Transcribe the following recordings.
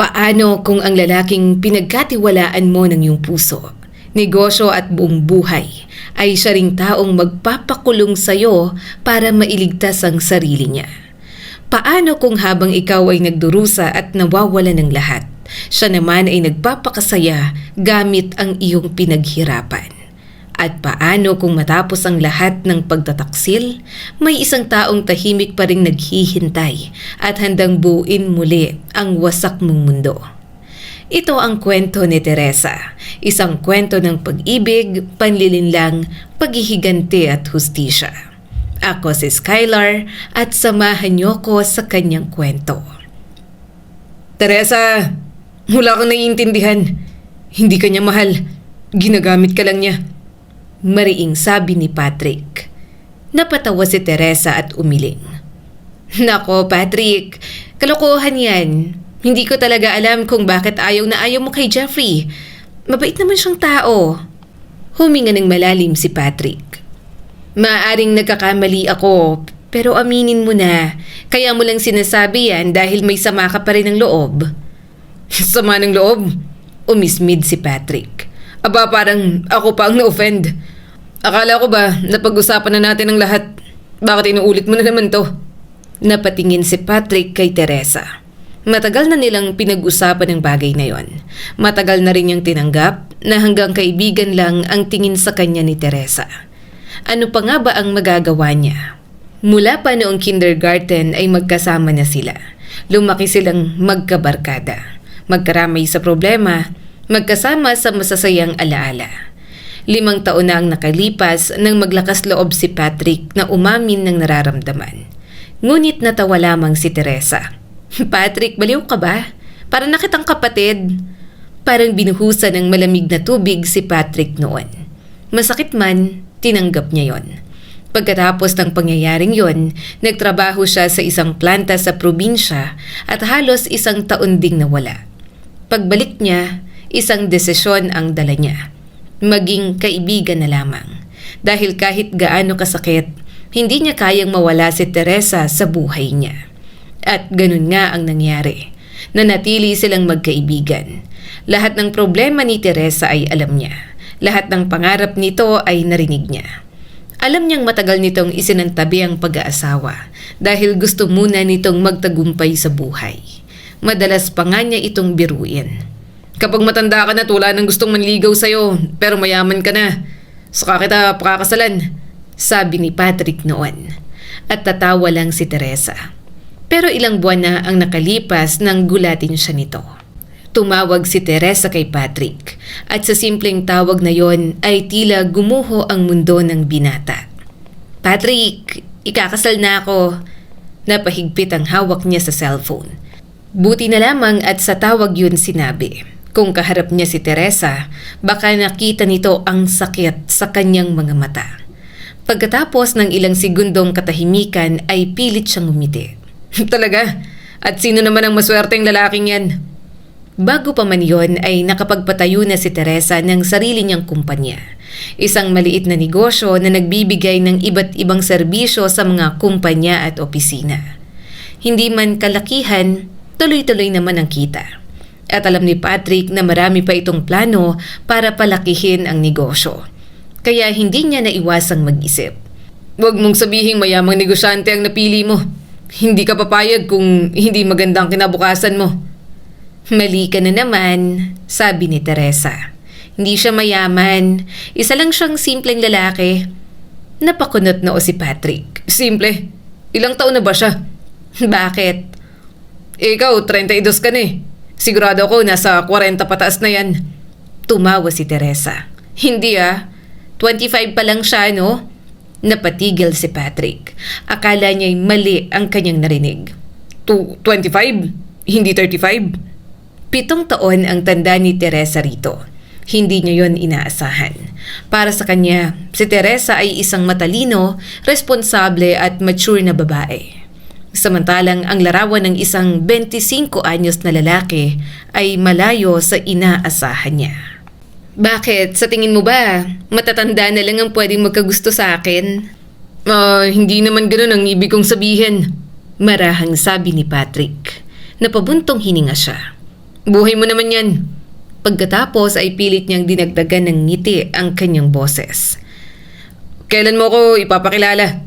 Paano kung ang lalaking pinagkatiwalaan mo ng iyong puso, negosyo at buong buhay ay siya ring taong magpapakulong sa'yo para mailigtas ang sarili niya? Paano kung habang ikaw ay nagdurusa at nawawala ng lahat, siya naman ay nagpapakasaya gamit ang iyong pinaghirapan? At paano kung matapos ang lahat ng pagtataksil, may isang taong tahimik pa ring naghihintay at handang buuin muli ang wasak mong mundo? Ito ang kwento ni Teresa, isang kwento ng pag-ibig, panlilinlang, paghihiganti at hustisya. Ako si Skylar at samahan niyo ko sa kanyang kwento. Teresa, wala kang naiintindihan. Hindi ka niya mahal. Ginagamit ka lang niya. Mariing sabi ni Patrick. Napatawa si Teresa at umiling. Nako Patrick, kalokohan yan. Hindi ko talaga alam kung bakit ayaw na ayaw mo kay Jeffrey. Mabait naman siyang tao. Huminga ng malalim si Patrick. Maaring nagkakamali ako, pero aminin mo na, kaya mo lang sinasabi yan dahil may sama ka pa rin ng loob. Sama ng loob? Umismid si Patrick. Aba, parang ako pa ang na-offend. Akala ko ba napag-usapan na natin ang lahat? Bakit inuulit mo na naman to? Napatingin si Patrick kay Teresa. Matagal na nilang pinag-usapan ang bagay na yon. Matagal na rin niyang tinanggap na hanggang kaibigan lang ang tingin sa kanya ni Teresa. Ano pa nga ba ang magagawa niya? Mula pa noong kindergarten ay magkasama na sila. Lumaki silang magkabarkada. Magkaramay sa problema, magkasama sa masasayang alaala. 5 taon na ang nakalipas nang maglakas loob si Patrick na umamin ng nararamdaman. Ngunit natawa lamang si Teresa. Patrick, baliw ka ba? Para nakitang kapatid. Parang binuhusan ng malamig na tubig si Patrick noon. Masakit man, tinanggap niya yon. Pagkatapos ng pangyayaring yon, nagtrabaho siya sa isang planta sa probinsya at halos 1 taon ding nawala. Pagbalik niya, isang desisyon ang dala niya. Maging kaibigan na lamang. Dahil kahit gaano kasakit, hindi niya kayang mawala si Teresa sa buhay niya. At ganun nga ang nangyari. Nanatili silang magkaibigan. Lahat ng problema ni Teresa ay alam niya. Lahat ng pangarap nito ay narinig niya. Alam niyang matagal nitong isinantabi ang pag-aasawa dahil gusto muna nitong magtagumpay sa buhay. Madalas pa nga niya itong biruin. Kapag matanda ka na, wala nang gustong manligaw sa'yo, pero mayaman ka na. Saka kita pakakasalan, sabi ni Patrick noon. At tatawa lang si Teresa. Pero ilang buwan na ang nakalipas nang gulatin siya nito. Tumawag si Teresa kay Patrick at sa simpleng tawag na yon ay tila gumuho ang mundo ng binata. Patrick, ikakasal na ako. Napahigpit ang hawak niya sa cellphone. Buti na lamang at sa tawag yun sinabi. Kung kaharap niya si Teresa, baka nakita nito ang sakit sa kanyang mga mata. Pagkatapos ng ilang segundong katahimikan ay pilit siyang umiti. Talaga? At sino naman ang maswerteng lalaking yan? Bago pa man yon ay nakapagpatayo na si Teresa ng sarili niyang kumpanya. Isang maliit na negosyo na nagbibigay ng iba't ibang serbisyo sa mga kumpanya at opisina. Hindi man kalakihan, tuloy-tuloy naman ang kita. At alam ni Patrick na marami pa itong plano para palakihin ang negosyo. Kaya hindi niya naiwasang mag-isip. Huwag mong sabihing mayamang negosyante ang napili mo. Hindi ka papayag kung hindi magandang kinabukasan mo. Mali ka na naman, sabi ni Teresa. Hindi siya mayaman. Isa lang siyang simpleng lalaki. Napakunot na o si Patrick. Simple? Ilang taon na ba siya? Bakit? Ikaw, 32 ka na eh. Sigurado ako nasa 40 pataas na yan. Tumawa si Teresa. Hindi 25 pa lang siya, no? Napatigil si Patrick. Akala niya'y mali ang kanyang narinig. 25? Hindi 35? 7 taon ang tanda ni Teresa rito. Hindi niya yon inaasahan. Para sa kanya, si Teresa ay isang matalino, responsable at mature na babae. Samantalang ang larawan ng isang 25 anyos na lalaki ay malayo sa inaasahan niya. Bakit? Sa tingin mo ba, matatanda na lang ang pwedeng magkagusto sa akin? Hindi naman ganun ang ibig kong sabihin. Marahang sabi ni Patrick. Napabuntong hininga siya. Buhay mo naman yan. Pagkatapos ay pilit niyang dinagdagan ng ngiti ang kanyang boses. Kailan mo ko ipapakilala?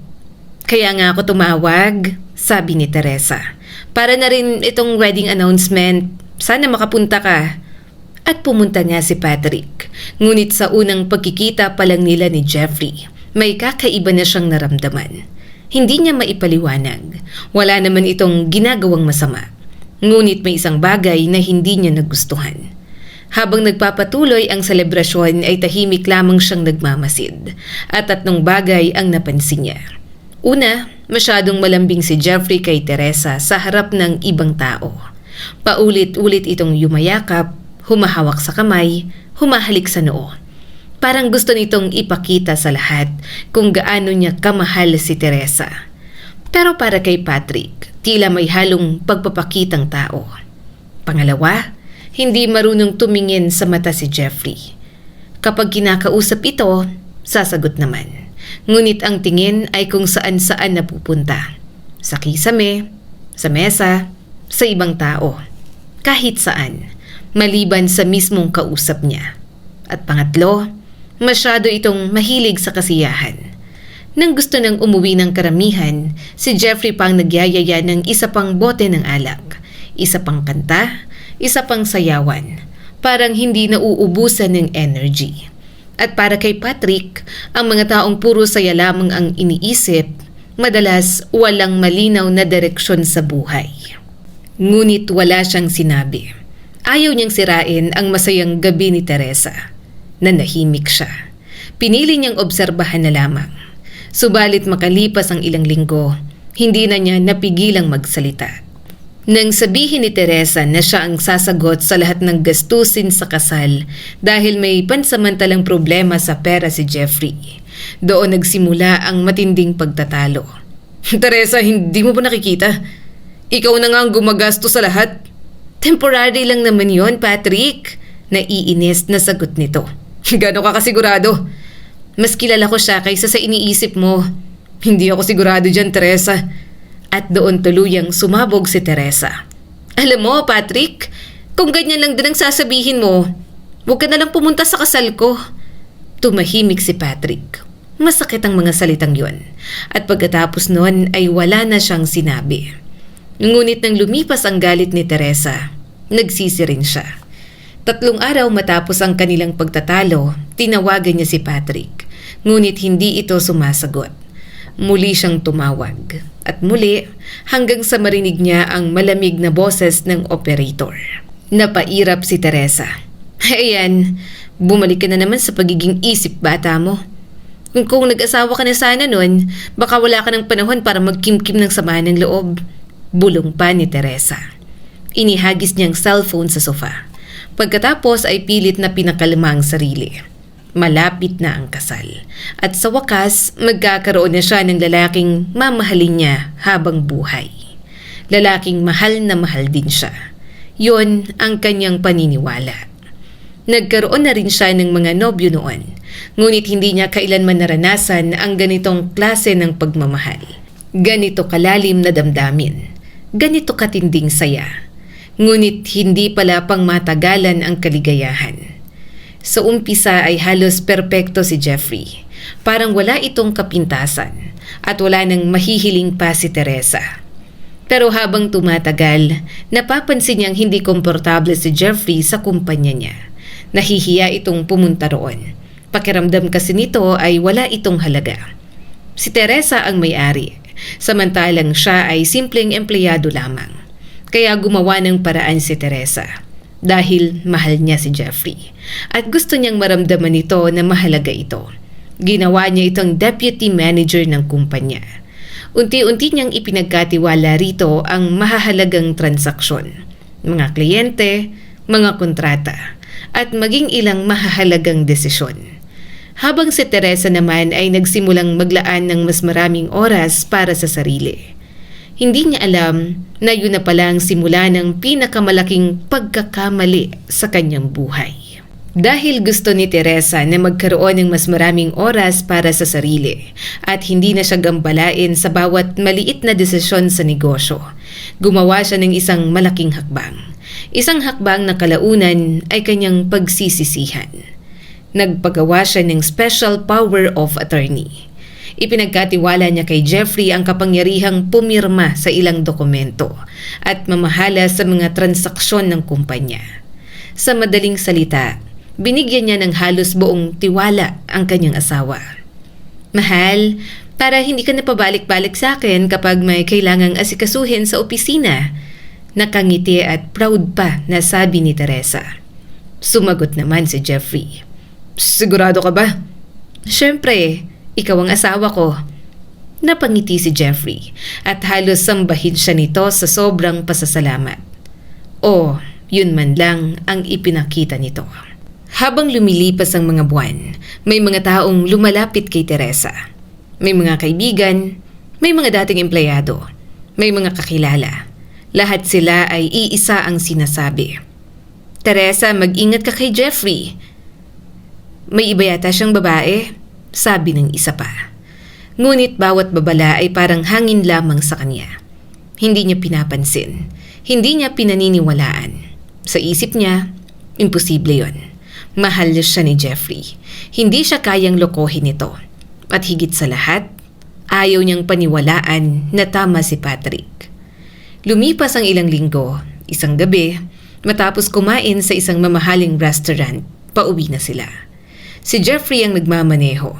Kaya nga ako tumawag, sabi ni Teresa. Para na rin itong wedding announcement. Sana makapunta ka. At pumunta nga si Patrick. Ngunit sa unang pagkikita pa lang nila ni Jeffrey, may kakaiba na siyang naramdaman. Hindi niya maipaliwanag. Wala naman itong ginagawang masama. Ngunit may isang bagay na hindi niya nagustuhan. Habang nagpapatuloy ang selebrasyon ay tahimik lamang siyang nagmamasid. At tatlong bagay ang napansin niya. Una, masyadong malambing si Jeffrey kay Teresa sa harap ng ibang tao. Paulit-ulit itong yumayakap, humahawak sa kamay, humahalik sa noo. Parang gusto nitong ipakita sa lahat kung gaano niya kamahal si Teresa. Pero para kay Patrick, tila may halong pagpapakitang tao. Pangalawa, hindi marunong tumingin sa mata si Jeffrey. Kapag kinakausap ito, sasagot naman. Ngunit ang tingin ay kung saan-saan napupunta. Sa kisame, sa mesa, sa ibang tao. Kahit saan, maliban sa mismong kausap niya. At pangatlo, masyado itong mahilig sa kasiyahan. Nang gusto nang umuwi ng karamihan, si Jeffrey pang nagyayaya ng isa pang bote ng alak, isa pang kanta, isa pang sayawan. Parang hindi nauubusan ng energy. At para kay Patrick, ang mga taong puro saya lamang ang iniisip, madalas walang malinaw na direksyon sa buhay. Ngunit wala siyang sinabi. Ayaw niyang sirain ang masayang gabi ni Teresa. Nanahimik siya. Pinili niyang obserbahan na lamang. Subalit makalipas ang ilang linggo, hindi na niya napigilang magsalita. Nang sabihin ni Teresa na siya ang sasagot sa lahat ng gastusin sa kasal dahil may pansamantalang problema sa pera si Jeffrey, doon nagsimula ang matinding pagtatalo. Teresa, hindi mo ba nakikita? Ikaw na nga ang gumagastos sa lahat. Temporary lang naman yon, Patrick. Naiinis na sagot nito. Gano'n ka kasigurado? Mas kilala ko siya kaysa sa iniisip mo. Hindi ako sigurado dyan, Teresa. At doon tuluyang sumabog si Teresa. Alam mo, Patrick, kung ganyan lang din ang sasabihin mo, huwag ka na lang pumunta sa kasal ko. Tumahimik si Patrick. Masakit ang mga salitang yon. At pagkatapos noon ay wala na siyang sinabi. Ngunit nang lumipas ang galit ni Teresa, nagsisi rin siya. 3 araw matapos ang kanilang pagtatalo, tinawagan niya si Patrick. Ngunit hindi ito sumasagot. Muli siyang tumawag. At muli, hanggang sa marinig niya ang malamig na boses ng operator. Napairap si Teresa. Ayan, bumalik ka na naman sa pagiging isip bata mo. Kung nag-asawa ka na sana nun, baka wala ka ng panahon para magkimkim ng sama ng loob. Bulong pa ni Teresa. Inihagis niyang cellphone sa sofa. Pagkatapos ay pilit na pinakalma ang sarili. Malapit na ang kasal. At sa wakas, magkakaroon na siya ng lalaking mamahalin niya habang buhay. Lalaking mahal na mahal din siya. Yon ang kanyang paniniwala. Nagkaroon na rin siya ng mga nobyo noon. Ngunit hindi niya kailanman naranasan ang ganitong klase ng pagmamahal. Ganito kalalim na damdamin. Ganito katinding saya. Ngunit hindi pala pang matagalan ang kaligayahan. Sa umpisa ay halos perpekto si Jeffrey. Parang wala itong kapintasan at wala nang mahihiling pa si Teresa. Pero habang tumatagal, napapansin niyang hindi komportable si Jeffrey sa kumpanya niya. Nahihiya itong pumunta roon. Pakiramdam kasi nito ay wala itong halaga. Si Teresa ang may-ari, samantalang siya ay simpleng empleyado lamang. Kaya gumawa ng paraan si Teresa dahil mahal niya si Jeffrey at gusto niyang maramdaman nito na mahalaga ito. Ginawa niya itong deputy manager ng kumpanya. Unti-unti niyang ipinagkatiwala rito ang mahahalagang transaksyon, mga kliyente, mga kontrata, at maging ilang mahahalagang desisyon. Habang si Teresa naman ay nagsimulang maglaan ng mas maraming oras para sa sarili. Hindi niya alam na yun na pala ang simula ng pinakamalaking pagkakamali sa kanyang buhay. Dahil gusto ni Teresa na magkaroon ng mas maraming oras para sa sarili at hindi na siya gambalain sa bawat maliit na desisyon sa negosyo, gumawa siya ng isang malaking hakbang. Isang hakbang na kalaunan ay kanyang pagsisisihan. Nagpagawa siya ng Special Power of Attorney. Ipinagkatiwala niya kay Jeffrey ang kapangyarihang pumirma sa ilang dokumento at mamahala sa mga transaksyon ng kumpanya. Sa madaling salita, binigyan niya ng halos buong tiwala ang kanyang asawa. Mahal, para hindi ka napabalik-balik sa akin kapag may kailangang asikasuhin sa opisina. Nakangiti at proud pa na sabi ni Teresa. Sumagot naman si Jeffrey. Sigurado ka ba? Siyempre, ikaw ang asawa ko. Napangiti si Jeffrey at halos sambahin siya nito sa sobrang pasasalamat. O, yun man lang ang ipinakita nito. Habang lumilipas ang mga buwan, may mga taong lumalapit kay Teresa. May mga kaibigan, may mga dating empleyado, may mga kakilala. Lahat sila ay iisa ang sinasabi. Teresa, mag-ingat ka kay Jeffrey. May iba yata siyang babae, sabi ng isa pa. Ngunit bawat babala ay parang hangin lamang sa kanya. Hindi niya pinapansin, hindi niya pinaniniwalaan. Sa isip niya, imposible yon. Mahal siya ni Jeffrey. Hindi siya kayang lokohin ito. At higit sa lahat, ayaw niyang paniwalaan na tama si Patrick. Lumipas ang ilang linggo, isang gabi, matapos kumain sa isang mamahaling restaurant, pauwi na sila. Si Jeffrey ang nagmamaneho.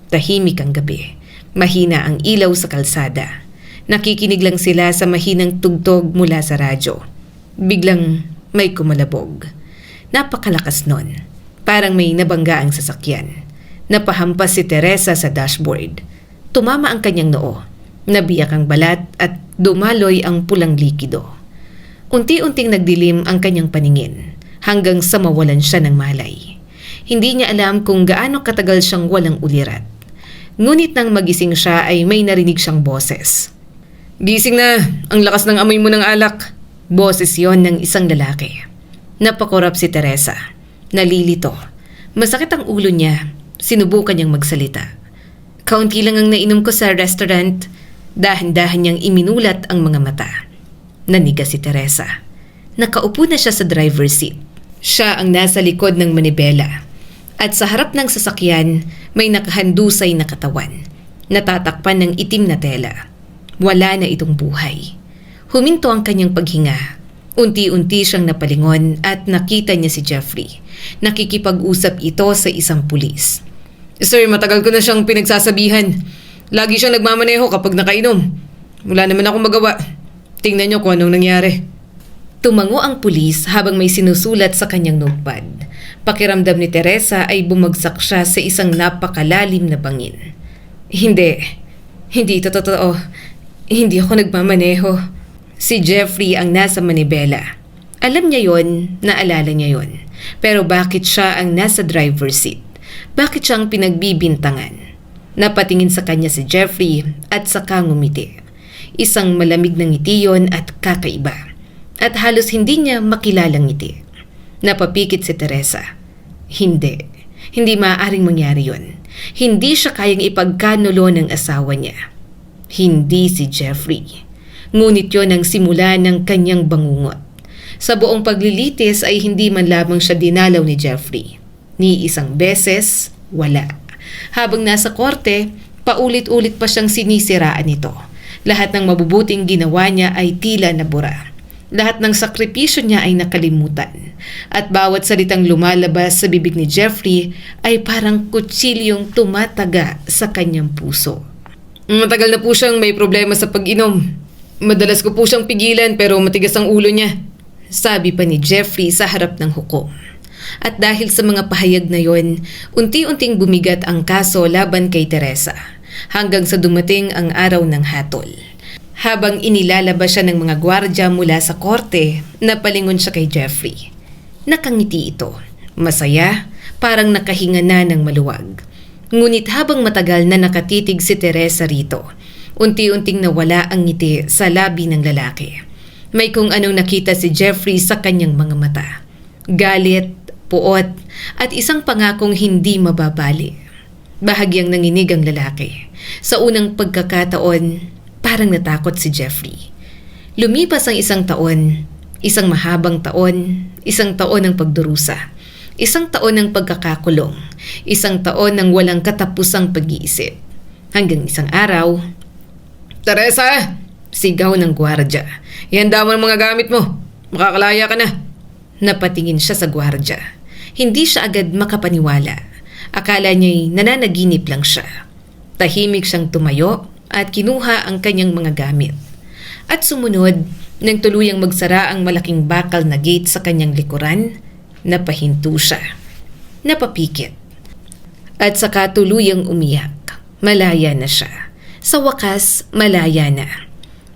Tahimik ang gabi. Mahina ang ilaw sa kalsada. Nakikinig lang sila sa mahinang tugtog mula sa radyo. Biglang may kumalabog. Napakalakas nun. Parang may nabangga ang sasakyan. Napahampas si Teresa sa dashboard. Tumama ang kanyang noo. Nabiyak ang balat at dumaloy ang pulang likido. Unti-unting nagdilim ang kanyang paningin hanggang sa mawalan siya ng malay. Hindi niya alam kung gaano katagal siyang walang ulirat. Ngunit nang magising siya ay may narinig siyang boses. Gising na! Ang lakas ng amoy mo ng alak! Boses yon ng isang lalaki. Napakurap si Teresa. Nalilito. Masakit ang ulo niya. Sinubukan niyang magsalita. Kaunti lang ang nainom ko sa restaurant. Dahan-dahan niyang iminulat ang mga mata. Naniga si Teresa. Nakaupo na siya sa driver's seat. Siya ang nasa likod ng manibela. At sa harap ng sasakyan, may nakahandusay na katawan. Natatakpan ng itim na tela. Wala na itong buhay. Huminto ang kanyang paghinga. Unti-unti siyang napalingon at nakita niya si Jeffrey. Nakikipag-usap ito sa isang pulis. Sir, matagal ko na siyang pinagsasabihan. Lagi siyang nagmamaneho kapag nakainom. Wala naman akong magawa. Tingnan niyo kung anong nangyari. Tumango ang pulis habang may sinusulat sa kanyang notepad. Pakiramdam ni Teresa ay bumagsak siya sa isang napakalalim na bangin. Hindi ito totoo. Hindi ako nagmamaneho. Si Jeffrey ang nasa manibela. Alam niya yon, naalala niya yon. Pero bakit siya ang nasa driver's seat? Bakit siya ang pinagbibintangan? Napatingin sa kanya si Jeffrey at saka ngumiti. Isang malamig na ngiti yon at kakaiba. At halos hindi niya makilalang ngiti. Napapikit si Teresa. Hindi maaaring mangyari yon. Hindi siya kayang ipagkanulo ng asawa niya. Hindi si Jeffrey. Ngunit yon ang simula ng kanyang bangungot. Sa buong paglilitis ay hindi man lamang siya dinalaw ni Jeffrey. Ni isang beses, wala. Habang nasa korte, paulit-ulit pa siyang sinisiraan nito. Lahat ng mabubuting ginawa niya ay tila nabura. Lahat ng sakripisyo niya ay nakalimutan. At bawat salitang lumalabas sa bibig ni Jeffrey ay parang kutsilyong tumataga sa kanyang puso. Matagal na po siyang may problema sa pag-inom. Madalas ko po siyang pigilan pero matigas ang ulo niya. Sabi pa ni Jeffrey sa harap ng hukom. At dahil sa mga pahayag na yon, unti-unting bumigat ang kaso laban kay Teresa hanggang sa dumating ang araw ng hatol. Habang inilalabas siya ng mga gwardya mula sa korte, napalingon siya kay Jeffrey. Nakangiti ito. Masaya, parang nakahinga na ng maluwag. Ngunit habang matagal na nakatitig si Teresa rito, unti-unting nawala ang ngiti sa labi ng lalaki. May kung anong nakita si Jeffrey sa kanyang mga mata. Galit, puot, at isang pangakong hindi mababali. Bahagyang nanginig ang lalaki. Sa unang pagkakataon, parang natakot si Jeffrey. Lumipas ang isang taon, Isang mahabang taon, isang taon ng pagdurusa, isang taon ng pagkakakulong, isang taon ng walang katapusang pag-iisip. Hanggang isang araw, "Teresa!" Sigaw ng gwardya. "Ihanda mo ang mga gamit mo. Makakalaya ka na." Napatingin siya sa gwardya. Hindi siya agad makapaniwala. Akala niya'y nananaginip lang siya. Tahimik siyang tumayo at kinuha ang kanyang mga gamit. At sumunod, nang tuluyang magsara ang malaking bakal na gate sa kanyang likuran, napahinto siya. Napapikit. At saka tuluyang umiyak. Malaya na siya. Sa wakas, malaya na.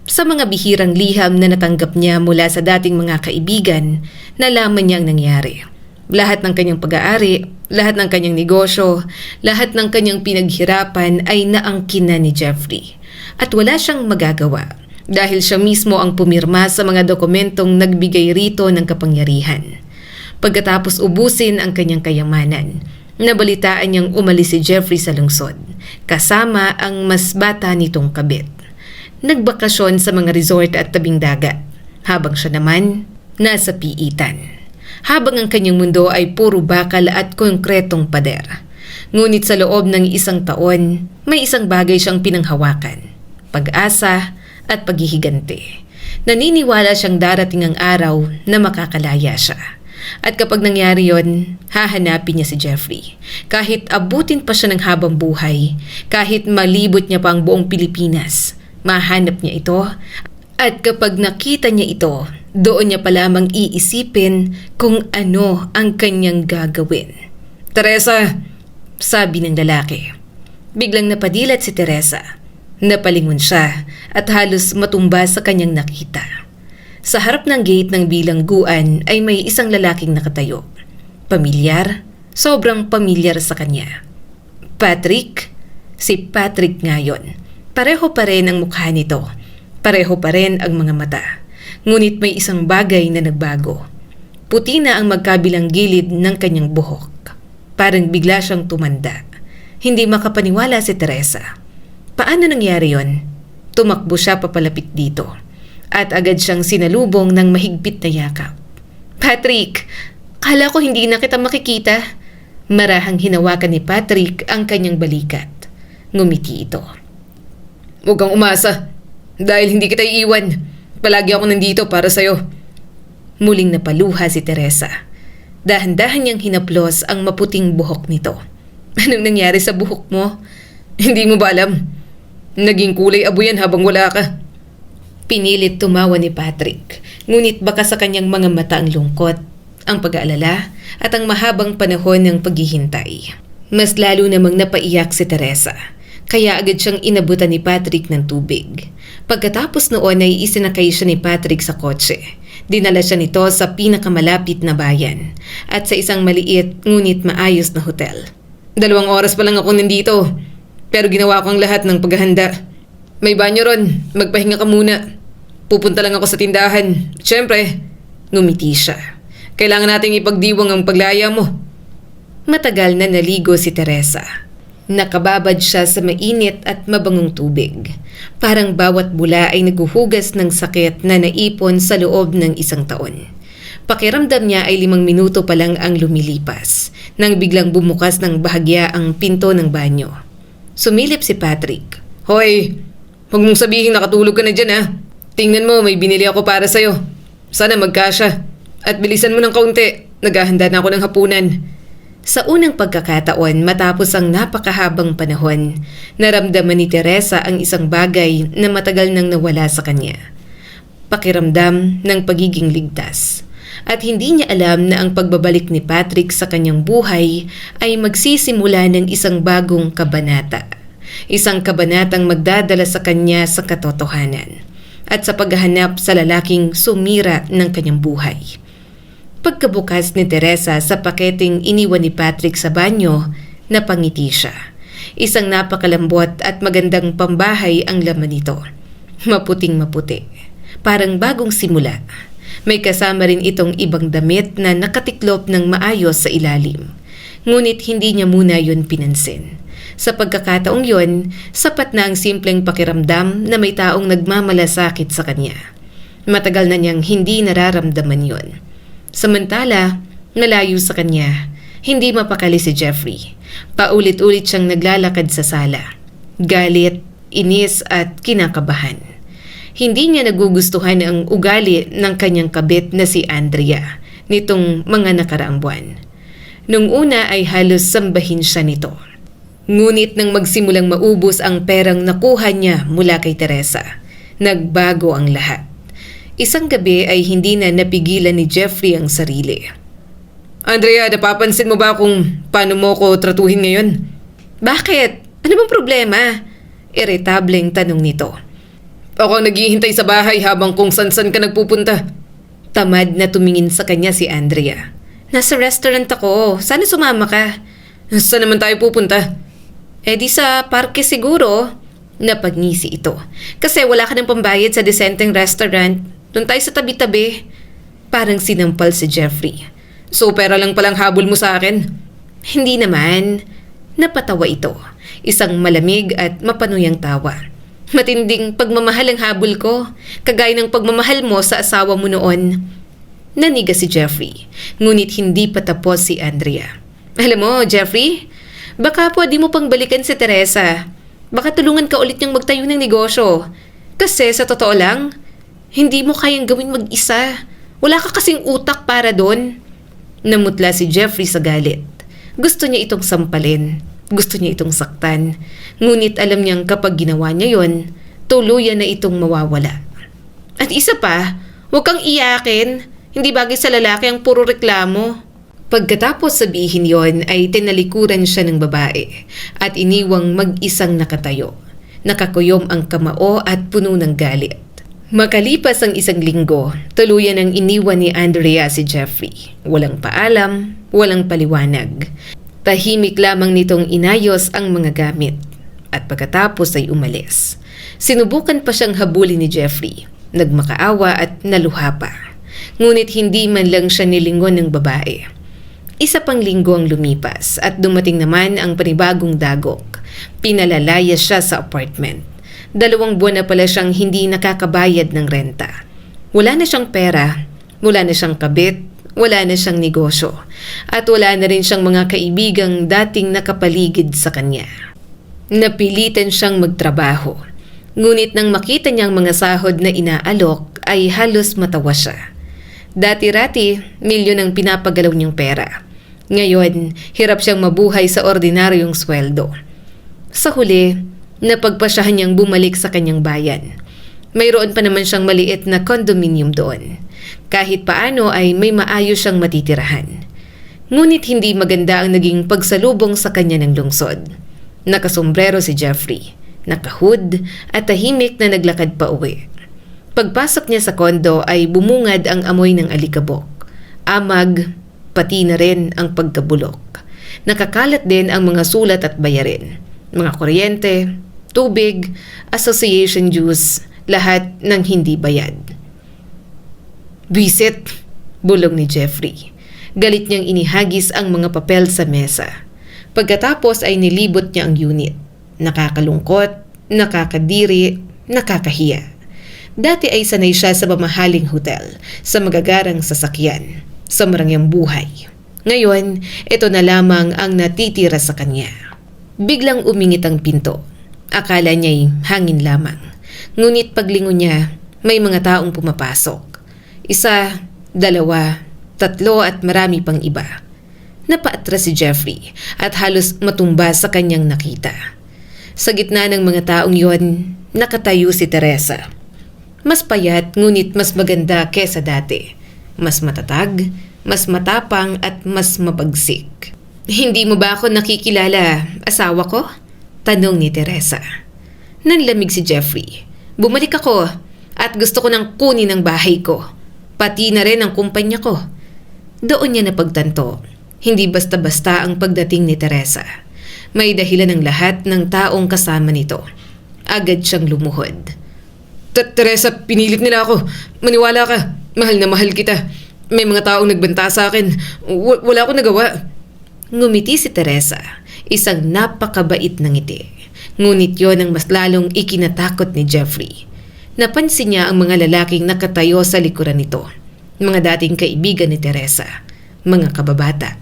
Sa mga bihirang liham na natanggap niya mula sa dating mga kaibigan, nalaman niya ang nangyari. Lahat ng kanyang pag-aari, lahat ng kanyang negosyo, lahat ng kanyang pinaghirapan ay naangkin na ni Jeffrey. At wala siyang magagawa dahil siya mismo ang pumirma sa mga dokumentong nagbigay rito ng kapangyarihan. Pagkatapos ubusin ang kanyang kayamanan, nabalitaan niyang umalis si Jeffrey sa lungsod, kasama ang mas bata nitong kabit. Nagbakasyon sa mga resort at tabing dagat, habang siya naman nasa piitan. Habang ang kanyang mundo ay puro bakal at konkretong pader. Ngunit sa loob ng isang taon, may isang bagay siyang pinanghawakan: pag-asa at paghihigante. Naniniwala siyang darating ang araw na makakalaya siya. At kapag nangyari yon, hahanapin niya si Jeffrey. Kahit abutin pa siya ng habang buhay, kahit malibot niya pa ang buong Pilipinas, mahanap niya ito. At kapag nakita niya ito, doon niya pa lamang iisipin kung ano ang kanyang gagawin. "Teresa!" sabi ng lalaki. Biglang napadilat si Teresa. Napalingon siya at halos matumba sa kanyang nakita. Sa harap ng gate ng bilangguan ay may isang lalaking nakatayo. Pamilyar, sobrang pamilyar sa kanya. Patrick? Si Patrick ngayon. Pareho pa rin ang mukha nito. Pareho pa rin ang mga mata. Ngunit may isang bagay na nagbago. Puti na ang magkabilang gilid ng kanyang buhok. Parang bigla siyang tumanda. Hindi makapaniwala si Teresa. Paano nangyari yon? Tumakbo siya papalapit dito. At agad siyang sinalubong ng mahigpit na yakap. "Patrick, kala ko hindi na kita makikita." Marahang hinawakan ni Patrick ang kanyang balikat. Ngumiti ito. "Huwag kang umasa. Dahil hindi kita iiwan. Palagi ako nandito para sa'yo." Muling napaluha si Teresa. Dahan-dahan niyang hinaplos ang maputing buhok nito. "Anong nangyari sa buhok mo? Hindi mo ba alam? Naging kulay abo yan habang wala ka." Pinilit tumawa ni Patrick, ngunit baka sa kanyang mga mata ang lungkot, ang pag-aalala at ang mahabang panahon ng paghihintay. Mas lalo namang napaiyak si Teresa, kaya agad siyang inabutan ni Patrick ng tubig. Pagkatapos noon ay isinakay siya ni Patrick sa kotse. Dinala siya nito sa pinakamalapit na bayan at sa isang maliit ngunit maayos na hotel. 2 oras pa lang ako nandito, pero ginawa ko ang lahat ng paghahanda. May banyo ron, magpahinga ka muna. Pupunta lang ako sa tindahan. Siyempre, ngumiti siya. Kailangan nating ipagdiwang ang paglaya mo." Matagal na naligo si Teresa. Nakababad siya sa mainit at mabangong tubig. Parang bawat bula ay naguhugas ng sakit na naipon sa loob ng isang taon. Pakiramdam niya ay 5 minuto pa lang ang lumilipas nang biglang bumukas ng bahagya ang pinto ng banyo. Sumilip si Patrick. "Hoy! Huwag mong sabihin nakatulog ka na dyan, ha? Tingnan mo, may binili ako para sa'yo. Sana magkasya. At bilisan mo ng kaunti. Naghahanda na ako ng hapunan." Sa unang pagkakataon matapos ang napakahabang panahon, naramdaman ni Teresa ang isang bagay na matagal nang nawala sa kanya. Pakiramdam ng pagiging ligtas. At hindi niya alam na ang pagbabalik ni Patrick sa kanyang buhay ay magsisimula ng isang bagong kabanata. Isang kabanatang magdadala sa kanya sa katotohanan at sa paghahanap sa lalaking sumira ng kanyang buhay. Pagkabukas ni Teresa sa paketeng iniwan ni Patrick sa banyo, napangiti siya. Isang napakalambot at magandang pambahay ang laman nito. Maputing maputi. Parang bagong simula. May kasama rin itong ibang damit na nakatiklop ng maayos sa ilalim. Ngunit hindi niya muna yun pinansin. Sa pagkakataong yon, sapat na ang simpleng pakiramdam na may taong nagmamalasakit sa kanya. Matagal na niyang hindi nararamdaman yon. Samantala, malayo sa kanya, hindi mapakali si Jeffrey. Paulit-ulit siyang naglalakad sa sala. Galit, inis at kinakabahan. Hindi niya nagugustuhan ang ugali ng kanyang kabit na si Andrea nitong mga nakaraang buwan. Nung una ay halos sambahin siya nito. Ngunit nang magsimulang maubos ang perang nakuha niya mula kay Teresa, nagbago ang lahat. Isang gabi ay hindi na napigilan ni Jeffrey ang sarili. Andrea, napapansin mo ba kung paano mo ko tratuhin ngayon? Bakit? Ano bang problema? Irritableng tanong nito. Ako ang naghihintay sa bahay habang kung san-san ka nagpupunta. Tamad na tumingin sa kanya si Andrea. Nasa restaurant ako. Sana sumama ka. Saan naman tayo pupunta? Di sa parke siguro. Napagngisi ito. Kasi wala ka ng pambayad sa disenteng restaurant. Doon tayo sa tabi-tabi. Parang sinampal si Jeffrey. So pera lang palang habol mo sa akin? Hindi naman. Napatawa ito. Isang malamig at mapanuyang tawa. Matinding pagmamahal ang habol ko. Kagaya ng pagmamahal mo sa asawa mo noon. Naniga si Jeffrey. Ngunit hindi pa tapos si Andrea. Alam mo, Jeffrey, baka pwede mo pang balikan si Teresa. Baka tulungan ka ulit niyang magtayo ng negosyo. Kasi sa totoo lang, hindi mo kayang gawin mag-isa. Wala ka kasing utak para doon. Namutla si Jeffrey sa galit. Gusto niya itong sampalin. Gusto niya itong saktan. Ngunit alam niyang kapag ginawa niya yon, tuluyan na itong mawawala. At isa pa, huwag kang iyakin. Hindi bagay sa lalaki ang puro reklamo. Pagkatapos sabihin yon ay tinalikuran siya ng babae at iniwang mag-isang nakatayo. Nakakuyom ang kamao at puno ng galit. Makalipas ang isang linggo, tuluyan ang iniwan ni Andrea si Jeffrey. Walang paalam, walang paliwanag. Tahimik lamang nitong inayos ang mga gamit at pagkatapos ay umalis. Sinubukan pa siyang habulin ni Jeffrey. Nagmakaawa at naluha pa. Ngunit hindi man lang siya nilingon ng babae. Isa pang linggo ang lumipas at dumating naman ang panibagong dagok. Pinalalaya siya sa apartment. 2 buwan na pala siyang hindi nakakabayad ng renta. Wala na siyang pera, wala na siyang kabit, wala na siyang negosyo, at wala na rin siyang mga kaibigang dating nakapaligid sa kanya. Napilitan siyang magtrabaho. Ngunit nang makita niyang mga sahod na inaalok ay halos matawa siya. Dati-rati, milyon ang pinapagalaw niyang pera. Ngayon, hirap siyang mabuhay sa ordinaryong sweldo. Sa huli, napagpasyahan niyang bumalik sa kanyang bayan. Mayroon pa naman siyang maliit na condominium doon. Kahit paano ay may maayos siyang matitirahan. Ngunit hindi maganda ang naging pagsalubong sa kanya ng lungsod. Nakasombrero si Jeffrey, nakahood at tahimik na naglakad pa uwi. Pagpasok niya sa kondo ay bumungad ang amoy ng alikabok. Amag, pati na rin ang pagkabulok. Nakakalat din ang mga sulat at bayarin. Mga kuryente, tubig, association dues, lahat ng hindi bayad. Bisit, bulong ni Jeffrey. Galit niyang inihagis ang mga papel sa mesa. Pagkatapos ay nilibot niya ang unit. Nakakalungkot, nakakadiri, nakakahiya. Dati ay sanay siya sa mamahaling hotel, sa magagarang sasakyan, sa marangyang buhay. Ngayon, ito na lamang ang natitira sa kanya. Biglang umingit ang pinto. Akala niya'y hangin lamang. Ngunit paglingon niya, may mga taong pumapasok. 1, 2, 3 at marami pang iba. Napaatras si Jeffrey at halos matumba sa kanyang nakita. Sa gitna ng mga taong yon, nakatayo si Teresa. Mas payat ngunit mas maganda kesa dati. Mas matatag, mas matapang at mas mabagsik. Hindi mo ba ako nakikilala, asawa ko? Tanong ni Teresa. Nanlamig si Jeffrey. Bumalik ako at gusto ko nang kunin ang bahay ko. Pati na rin ang kumpanya ko. Doon niya napagtanto. Hindi basta-basta ang pagdating ni Teresa. May dahilan ng lahat ng taong kasama nito. Agad siyang lumuhod. Teresa, pinilit nila ako. Maniwala ka. Mahal na mahal kita. May mga taong nagbanta sa akin. Wala akong nagawa. Ngumiti si Teresa. Isang napakabait na ngiti. Ngunit yon ang mas lalong ikinatakot ni Jeffrey. Napansin niya ang mga lalaking nakatayo sa likuran nito. Mga dating kaibigan ni Teresa, mga kababata,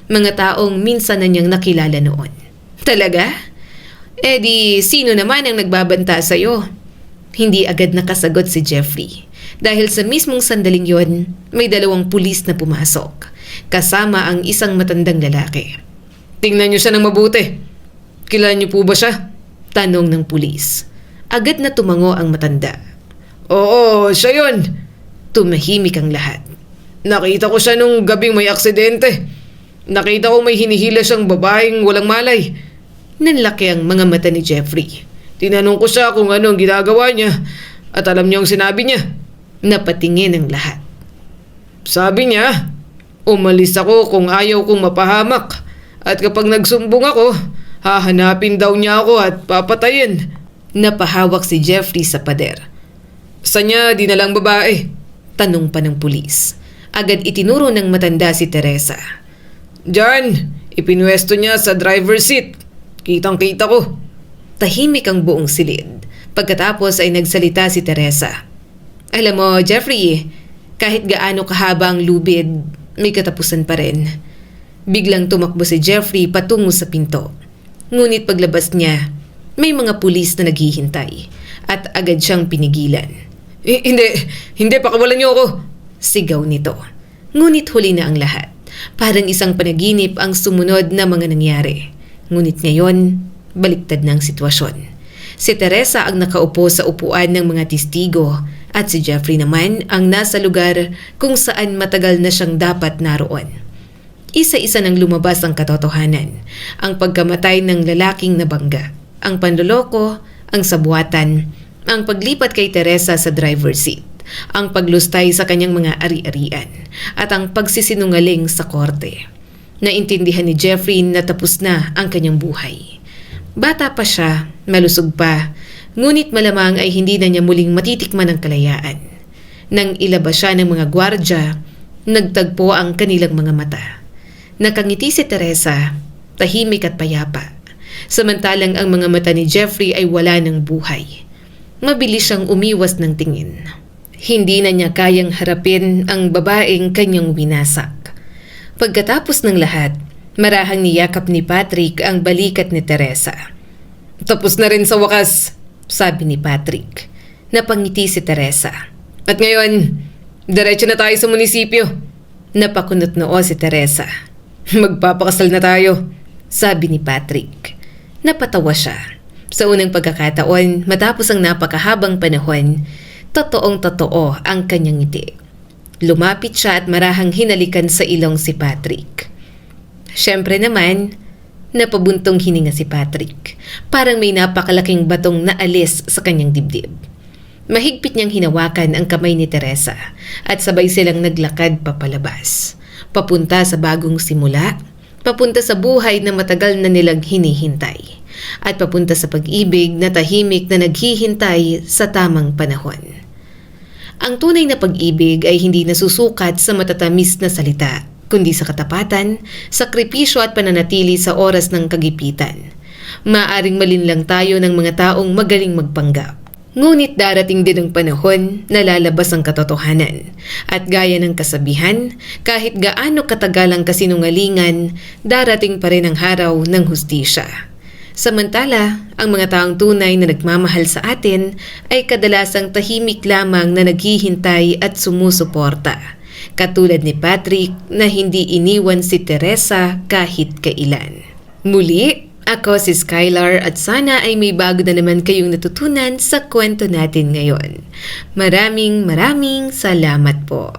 mga taong minsan na niyang nakilala noon. Talaga? Eh di, sino naman ang nagbabanta sa'yo? Hindi agad nakasagot si Jeffrey. Dahil sa mismong sandaling yon, may 2 pulis na pumasok, kasama ang isang matandang lalaki. Tingnan niyo siya ng mabuti. Kilala niyo po ba siya? Tanong ng pulis. Agad na tumango ang matanda. Oo, siya yun. Tumahimik ang lahat. Nakita ko siya nung gabing may aksidente. Nakita ko may hinihila siyang babaeng walang malay. Nanlaki ang mga mata ni Jeffrey. Tinanong ko siya kung ano ang ginagawa niya at alam niya ang sinabi niya. Napatingin ang lahat. Sabi niya, umalis ako kung ayaw kong mapahamak at kapag nagsumbong ako, hahanapin daw niya ako at papatayin. Napahawak si Jeffrey sa pader. Saan niya dinalang babae? Tanong pa ng pulis. Agad itinuro ng matanda si Teresa. Diyan, ipinwesto niya sa driver's seat. Kitang-kita ko. Tahimik ang buong silid. Pagkatapos ay nagsalita si Teresa. Alam mo, Jeffrey, kahit gaano kahaba ang lubid, may katapusan pa rin. Biglang tumakbo si Jeffrey patungo sa pinto. Ngunit paglabas niya, may mga pulis na naghihintay at agad siyang pinigilan. Hindi, pakawalan niyo ako, sigaw nito. Ngunit huli na ang lahat. Parang isang panaginip ang sumunod na mga nangyari. Ngunit ngayon, baliktad na ang sitwasyon. Si Teresa ang nakaupo sa upuan ng mga testigo at si Jeffrey naman ang nasa lugar kung saan matagal na siyang dapat naroon. Isa-isa nang lumabas ang katotohanan, ang pagkamatay ng lalaking nabangga, ang panloloko, ang sabuatan, ang paglipat kay Teresa sa driver's seat, ang paglustay sa kanyang mga ari-arian, at ang pagsisinungaling sa korte. Naintindihan ni Jeffrey na tapos na ang kanyang buhay. Bata pa siya, malusog pa, ngunit malamang ay hindi na niya muling matitikman ang kalayaan. Nang ilabas siya ng mga gwardya, nagtagpo ang kanilang mga mata. Nakangiti si Teresa, tahimik at payapa. Samantalang ang mga mata ni Jeffrey ay wala ng buhay. Mabilis siyang umiwas ng tingin. Hindi na niya kayang harapin ang babaeng kanyang winasak. Pagkatapos ng lahat, marahang niyakap ni Patrick ang balikat ni Teresa. Tapos na rin sa wakas, sabi ni Patrick. Napangiti si Teresa. At ngayon, diretso na tayo sa munisipyo. Napakunot noo si Teresa. Magpapakasal na tayo, sabi ni Patrick. Napatawa siya. Sa unang pagkakataon, matapos ang napakahabang panahon, totoong-totoo ang kanyang ngiti. Lumapit siya at marahang hinalikan sa ilong si Patrick. Siyempre naman, napabuntong hininga si Patrick. Parang may napakalaking batong naalis sa kanyang dibdib. Mahigpit niyang hinawakan ang kamay ni Teresa at sabay silang naglakad papalabas. Papunta sa bagong simula, papunta sa buhay na matagal na nilang hinihintay, at papunta sa pag-ibig na tahimik na naghihintay sa tamang panahon. Ang tunay na pag-ibig ay hindi nasusukat sa matatamis na salita, kundi sa katapatan, sakripisyo at pananatili sa oras ng kagipitan. Maaring malinlang tayo ng mga taong magaling magpanggap. Ngunit darating din ang panahon na lalabas ang katotohanan. At gaya ng kasabihan, kahit gaano katagal ang kasinungalingan, darating pa rin ang araw ng hustisya. Samantala, ang mga taong tunay na nagmamahal sa atin ay kadalasang tahimik lamang na naghihintay at sumusuporta. Katulad ni Patrick na hindi iniwan si Teresa kahit kailan. Muli, ako si Skylar at sana ay may bago na naman kayong natutunan sa kwento natin ngayon. Maraming salamat po.